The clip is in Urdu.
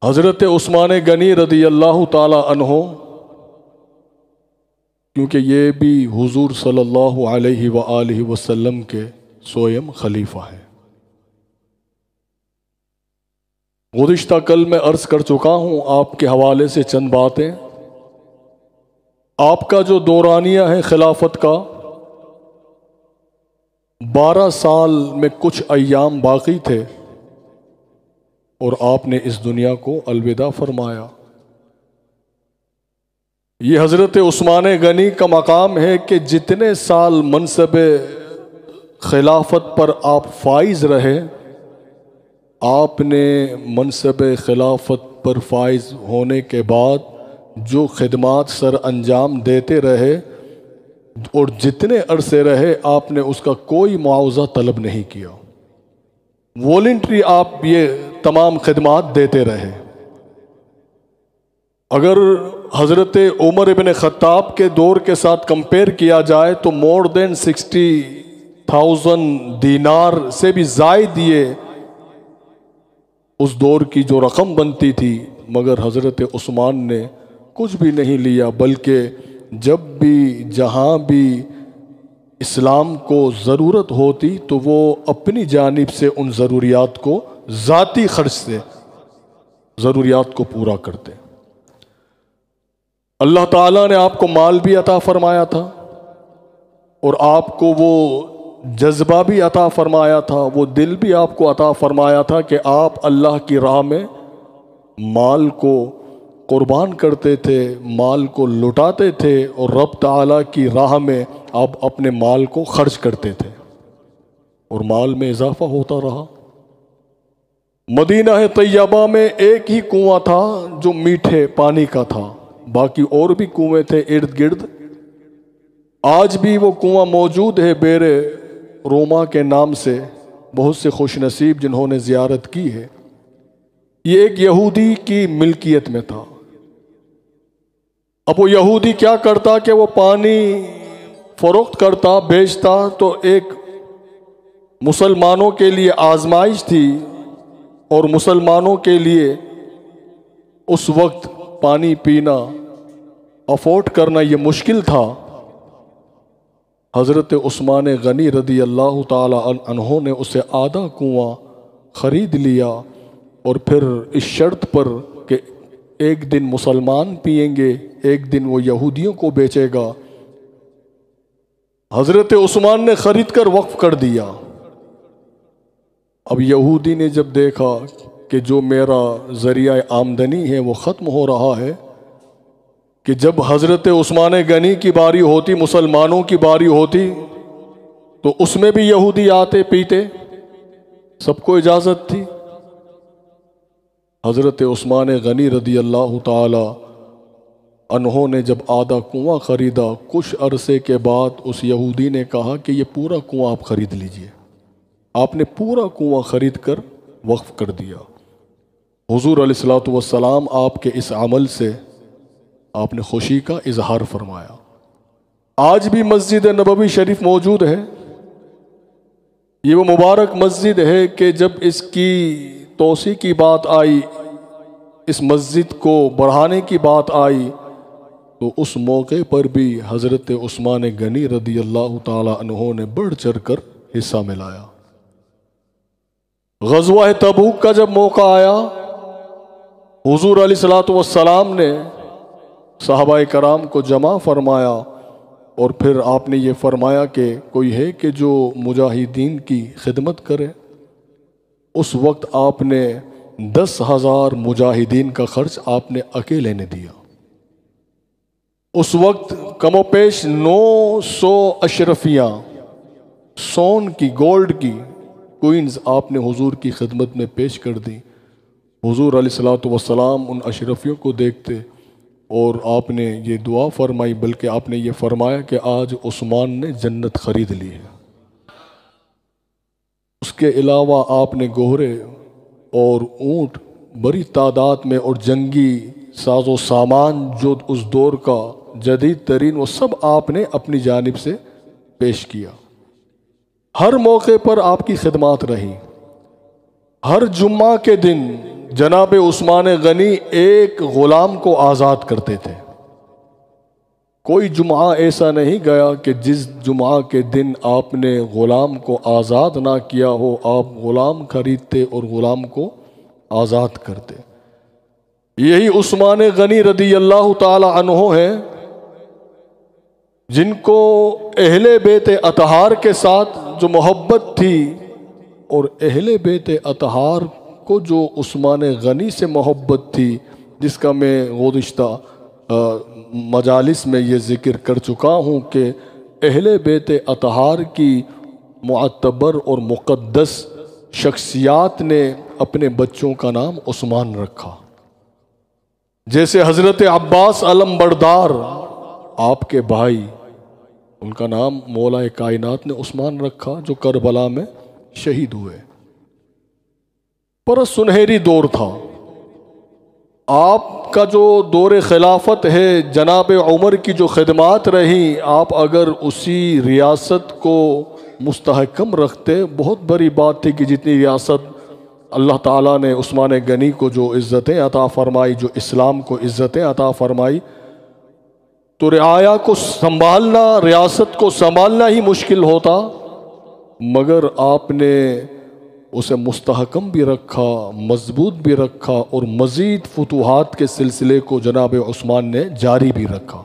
حضرت عثمان غنی رضی اللہ تعالی عنہ، کیونکہ یہ بھی حضور صلی اللہ علیہ وآلہ وسلم کے سوئم خلیفہ ہیں۔ گزشتہ کل میں عرض کر چکا ہوں آپ کے حوالے سے چند باتیں۔ آپ کا جو دورانیہ ہے خلافت کا، 12 سال میں کچھ ایام باقی تھے اور آپ نے اس دنیا کو الوداع فرمایا۔ یہ حضرت عثمان غنی کا مقام ہے کہ جتنے سال منصب خلافت پر آپ فائز رہے، آپ نے منصب خلافت پر فائز ہونے کے بعد جو خدمات سر انجام دیتے رہے اور جتنے عرصے رہے، آپ نے اس کا کوئی معاوضہ طلب نہیں کیا، والنٹری آپ یہ تمام خدمات دیتے رہے۔ اگر حضرت عمر ابن خطاب کے دور کے ساتھ کمپیئر کیا جائے تو مور دین 60,000 دینار سے بھی زائد یہ اس دور کی جو رقم بنتی تھی، مگر حضرت عثمان نے کچھ بھی نہیں لیا، بلکہ جب بھی جہاں بھی اسلام کو ضرورت ہوتی تو وہ اپنی جانب سے ان ضروریات کو ذاتی خرچ سے ضروریات کو پورا کرتے۔ اللہ تعالیٰ نے آپ کو مال بھی عطا فرمایا تھا اور آپ کو وہ جذبہ بھی عطا فرمایا تھا، وہ دل بھی آپ کو عطا فرمایا تھا کہ آپ اللہ کی راہ میں مال کو قربان کرتے تھے، مال کو لٹاتے تھے اور رب تعالیٰ کی راہ میں آپ اپنے مال کو خرچ کرتے تھے اور مال میں اضافہ ہوتا رہا۔ مدینہ طیبہ میں ایک ہی کنواں تھا جو میٹھے پانی کا تھا، باقی اور بھی کنویں تھے ارد گرد۔ آج بھی وہ کنواں موجود ہے بیر روما کے نام سے، بہت سے خوش نصیب جنہوں نے زیارت کی ہے۔ یہ ایک یہودی کی ملکیت میں تھا۔ اب وہ یہودی کیا کرتا کہ وہ پانی فروخت کرتا، بیچتا، تو ایک مسلمانوں کے لیے آزمائش تھی اور مسلمانوں کے لیے اس وقت پانی پینا افورڈ کرنا یہ مشکل تھا۔ حضرت عثمان غنی رضی اللہ تعالی عنہ نے اسے آدھا کنواں خرید لیا اور پھر اس شرط پر کہ ایک دن مسلمان پئیں گے، ایک دن وہ یہودیوں کو بیچے گا، حضرت عثمان نے خرید کر وقف کر دیا۔ اب یہودی نے جب دیکھا کہ جو میرا ذریعہ آمدنی ہے وہ ختم ہو رہا ہے، کہ جب حضرت عثمان غنی کی باری ہوتی، مسلمانوں کی باری ہوتی، تو اس میں بھی یہودی آتے پیتے، سب کو اجازت تھی۔ حضرت عثمان غنی رضی اللہ تعالی عنہ نے جب آدھا کنواں خریدا، کچھ عرصے کے بعد اس یہودی نے کہا کہ یہ پورا کنواں آپ خرید لیجئے۔ آپ نے پورا کنواں خرید کر وقف کر دیا۔ حضور علیہ الصلوۃ والسلام آپ کے اس عمل سے آپ نے خوشی کا اظہار فرمایا۔ آج بھی مسجد نبوی شریف موجود ہے۔ یہ وہ مبارک مسجد ہے کہ جب اس کی توسیع کی بات آئی، اس مسجد کو بڑھانے کی بات آئی، تو اس موقع پر بھی حضرت عثمان غنی رضی اللہ تعالی عنہ نے بڑھ چڑھ کر حصہ ملایا۔ غزوہ تبوک کا جب موقع آیا، حضور علیہ الصلوۃ والسلام نے صحابہ کرام کو جمع فرمایا اور پھر آپ نے یہ فرمایا کہ کوئی ہے کہ جو مجاہدین کی خدمت کرے۔ اس وقت آپ نے 10,000 مجاہدین کا خرچ آپ نے اکیلے نے دیا۔ اس وقت کم و پیش 900 اشرفیاں سون کی، گولڈ کی کوئنز آپ نے حضور کی خدمت میں پیش کر دی۔ حضور علیہ الصلوۃ والسلام ان اشرفیوں کو دیکھتے اور آپ نے یہ دعا فرمائی، بلکہ آپ نے یہ فرمایا کہ آج عثمان نے جنت خرید لی ہے۔ اس کے علاوہ آپ نے گھوڑے اور اونٹ بڑی تعداد میں اور جنگی ساز و سامان جو اس دور کا جدید ترین، وہ سب آپ نے اپنی جانب سے پیش کیا۔ ہر موقع پر آپ کی خدمات رہی۔ ہر جمعہ کے دن جناب عثمان غنی ایک غلام کو آزاد کرتے تھے۔ کوئی جمعہ ایسا نہیں گیا کہ جس جمعہ کے دن آپ نے غلام کو آزاد نہ کیا ہو، آپ غلام خریدتے اور غلام کو آزاد کرتے۔ یہی عثمان غنی رضی اللہ تعالی عنہ ہیں جن کو اہل بیت اطہار کے ساتھ جو محبت تھی، اور اہل بیت اطہار کو جو عثمان غنی سے محبت تھی، جس کا میں گزشتہ مجالس میں یہ ذکر کر چکا ہوں کہ اہل بیت اطہار کی معتبر اور مقدس شخصیات نے اپنے بچوں کا نام عثمان رکھا۔ جیسے حضرت عباس علم بردار آپ کے بھائی، ان کا نام مولا کائنات نے عثمان رکھا، جو کربلا میں شہید ہوئے۔ پر سنہری دور تھا۔ آپ کا جو دور خلافت ہے، جناب عمر کی جو خدمات رہی، آپ اگر اسی ریاست کو مستحکم رکھتے، بہت بڑی بات تھی کہ جتنی ریاست اللہ تعالیٰ نے عثمان غنی کو جو عزتیں عطا فرمائی، جو اسلام کو عزتیں عطا فرمائی، تو رعایا کو سنبھالنا، ریاست کو سنبھالنا ہی مشکل ہوتا، مگر آپ نے اسے مستحکم بھی رکھا، مضبوط بھی رکھا، اور مزید فتوحات کے سلسلے کو جناب عثمان نے جاری بھی رکھا۔